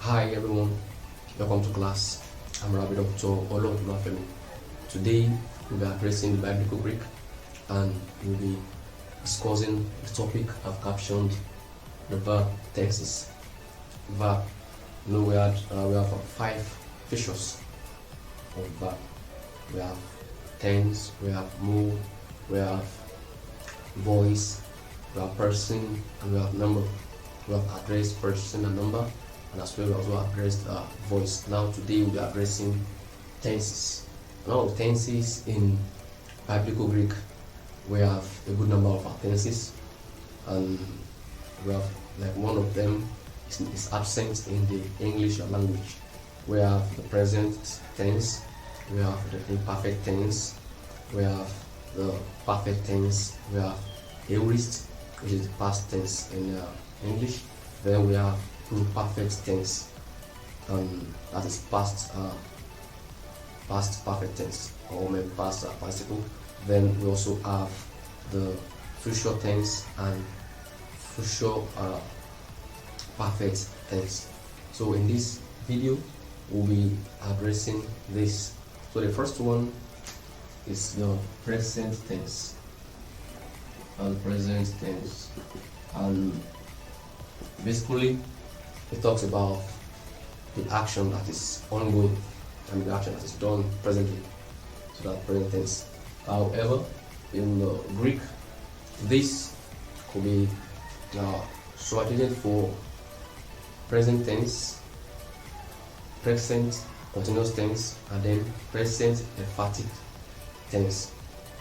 Hi everyone, welcome to class. I'm Rabbi Dr. Oluwafemi. Today we'll be addressing the biblical Greek and we'll be discussing the topic I've captioned the verb tenses. Verb. We have 5 features of verb. We have tense, we have mood, we have voice, we have person, and we have number. We have addressed person and number, and as well we also addressed voice. Now today we'll be addressing tenses. Now tenses in biblical Greek, we have a good number of tenses, and we have like one of them is absent in the English language. We have the present tense, we have the imperfect tense, we have the perfect tense, we have aorist, which is the past tense in English. Then we have imperfect tense, that is past perfect tense, or maybe past participle. Then we also have the future tense and future perfect tense. So in this video we'll be addressing this. So the first one is the present tense and basically it talks about the action that is ongoing and the action that is done presently, so that present tense. However, in the Greek, this could be substituted for present tense, present continuous tense, and then present emphatic tense.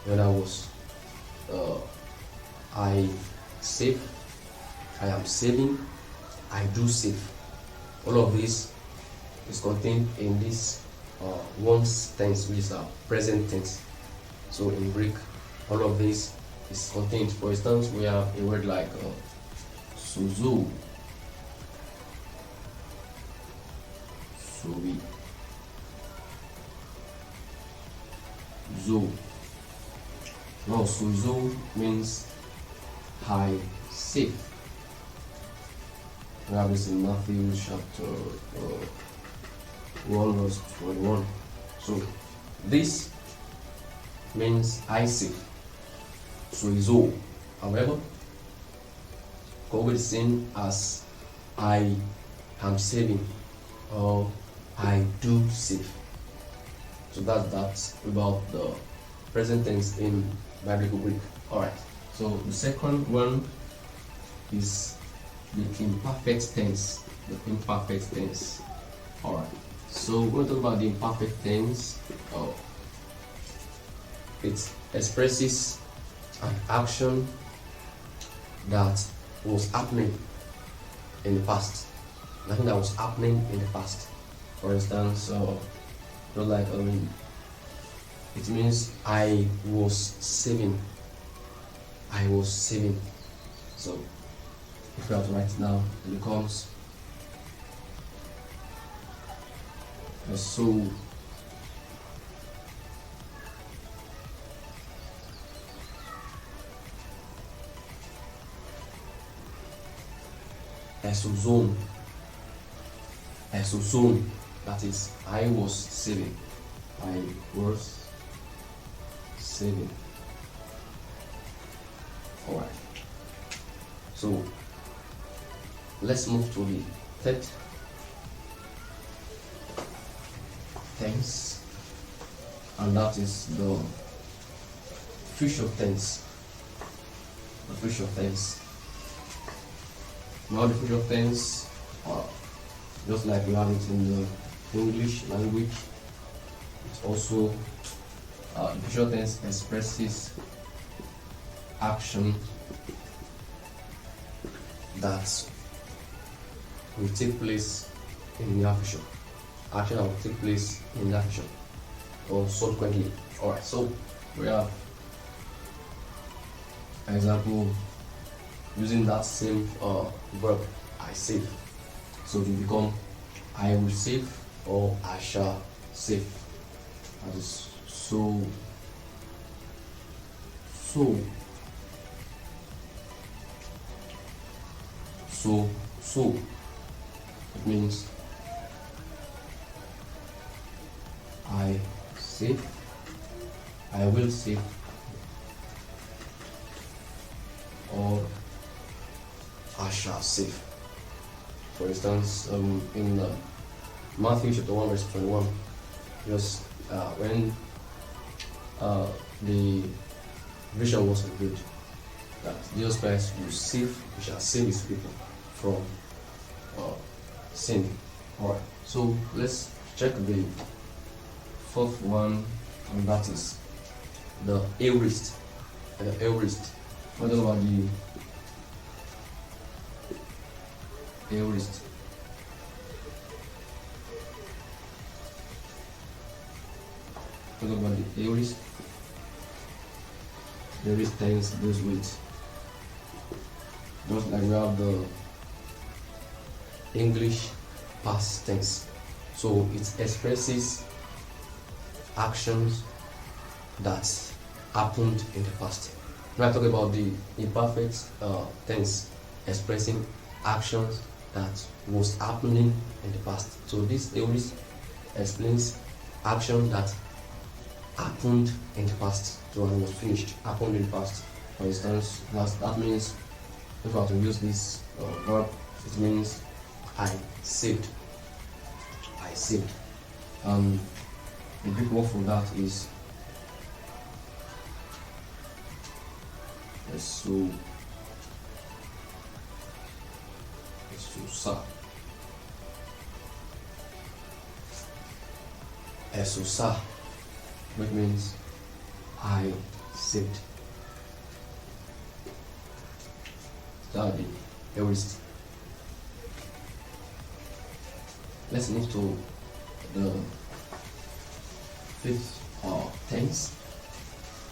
In other words, I save, I am saving, I do save. All of this is contained in this one tense, which is a present tense. So in Greek, all of this is contained. For instance, we have a word like suzu, subi, zo. Now suzu means I save. We have this in Matthew chapter 1 verse 21. So this means I save. Suizo, however, could be seen as I am saving or I do save. So that's about the present tense in biblical Greek. Alright, so the second one is the imperfect tense. Alright, so we're going to talk about the imperfect tense. It expresses an action that was happening in the past. Nothing that was happening in the past. For instance, it means I was saving. So if we have to write it now, it becomes so. Zone. That is, I was saving. Alright. So let's move to the third tense, and that is the future tense. Now the future tense, just like we have it in the English language, it's also the future tense expresses action that will take place in the near future. Action that will take place in the future or subsequently. Alright, so we have an example using that same verb, I save. So it will become I will save or I shall save. That is so. It means save, I will save, or I shall save. For instance, in Matthew chapter 1 verse 21, just when the vision was revealed that Jesus Christ will save, he shall save his people from sin. Alright, so let's check the fourth one, and that is the aorist. The aorist. What about the aorist? What about the aorist? The aorist tense goes with, just like we have the English past tense, so it expresses actions that happened in the past. When I talk about the imperfect tense, expressing actions that was happening in the past. So this aorist explains action that happened in the past, so it was finished, happened in the past. For instance, that means, if I were to use this verb, it means I saved. I saved. The Greek word for that is Esusa, which means I saved. That would be aorist. Let's move to the fifth tense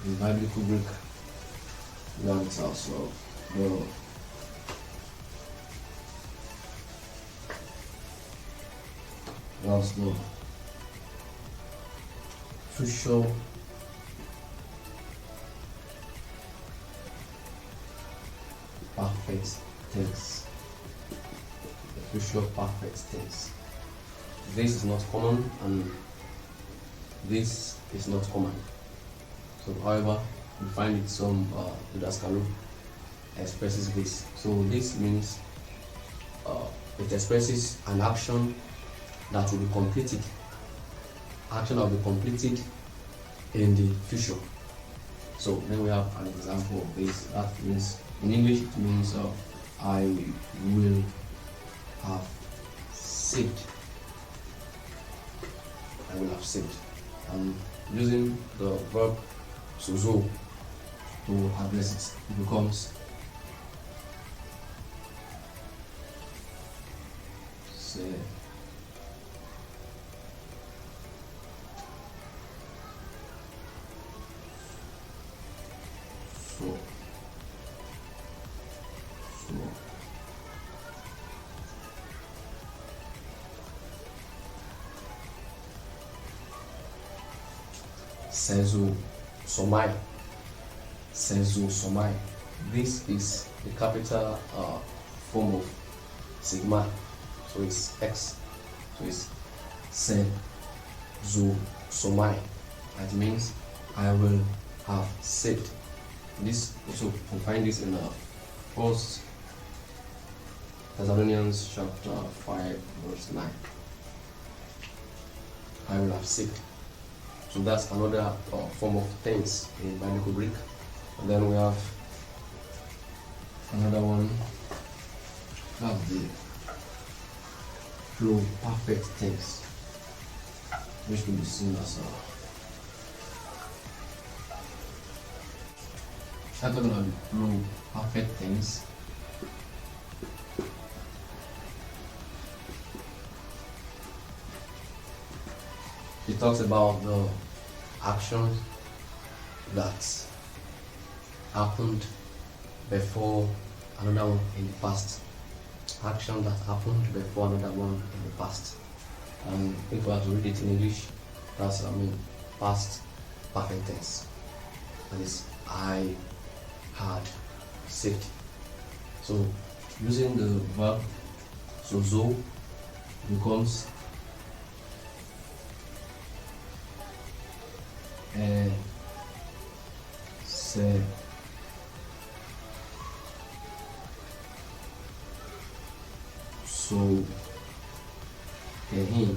in biblical Greek. That's also the future perfect tense. The future perfect tense. This is not common, and this is not common. So, however, we find it some Didaskalu expresses this. So this means it expresses an action that will be completed. Action that will be completed in the future. So then we have an example of this. That means, in English, it means I will have saved. I will have saved. And using the verb sozo to address it, it becomes say so Senzu Somai. This is the capital form of sigma, so it's X. So it's Senzu Somai. That means I will have saved. This also we find this in First Thessalonians chapter 5 verse 9. I will have saved. So that's another form of tense in biblical Greek. And then we have another one. That's the flow perfect tense, which can be seen as I'm talking about the flow perfect tense. It talks about the actions that happened before another one in the past. Action that happened before another one in the past. And if I were to read it in English, that's past perfect tense. That is, I had saved. So using the verb sozo becomes se, so, kehin,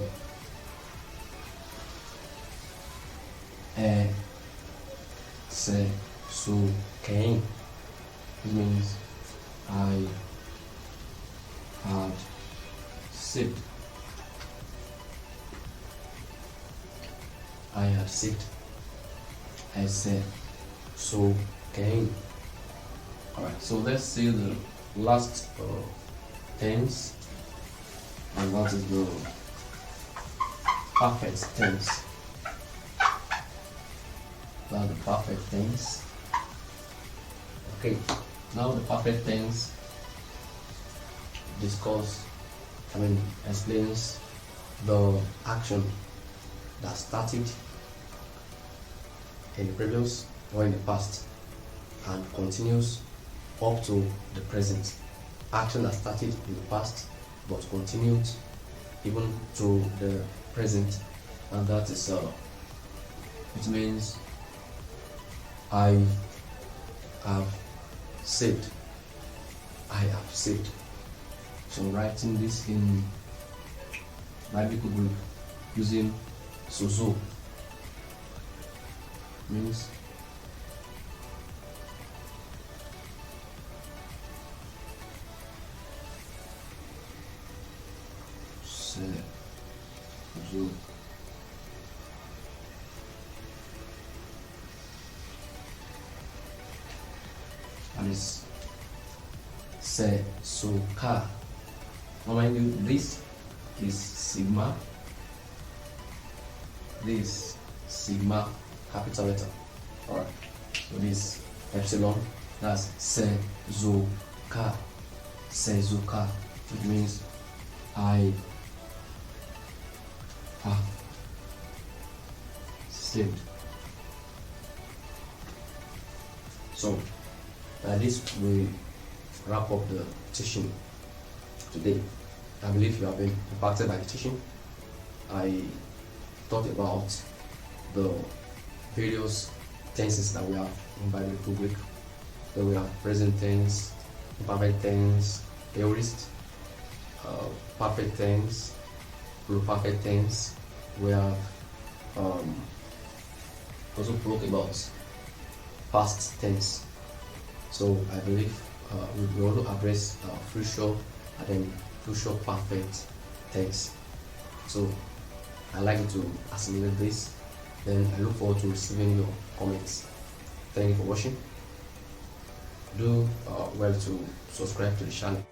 se, so, kehin. It means I had sipped. I had sipped. I said, so came. Alright, so let's see the last tense, and that is the perfect tense. That's the perfect tense. Okay, now the perfect tense explains the action that started in the previous or in the past and continues up to the present. Action that started in the past but continued even to the present, and that is it means I have saved. I have saved. So writing this in biblical Greek using sozo means sozo. And it's se so ka. Now mind you, this is sigma. This sigma capital letter. Alright. So this epsilon, that's se zo ka. Se zo ka. Which means I have saved. So by this we wrap up the teaching today. I believe you have been impacted by the teaching. I thought about the various tenses that we have in biblical Greek. So we have present tense, imperfect tense, aorist, perfect tense, pluperfect tense. We have also spoke about past tense. So I believe we will also address future and then future perfect tense. So I like you to assimilate this. Then I look forward to receiving your comments. Thank you for watching. Do well to subscribe to the channel.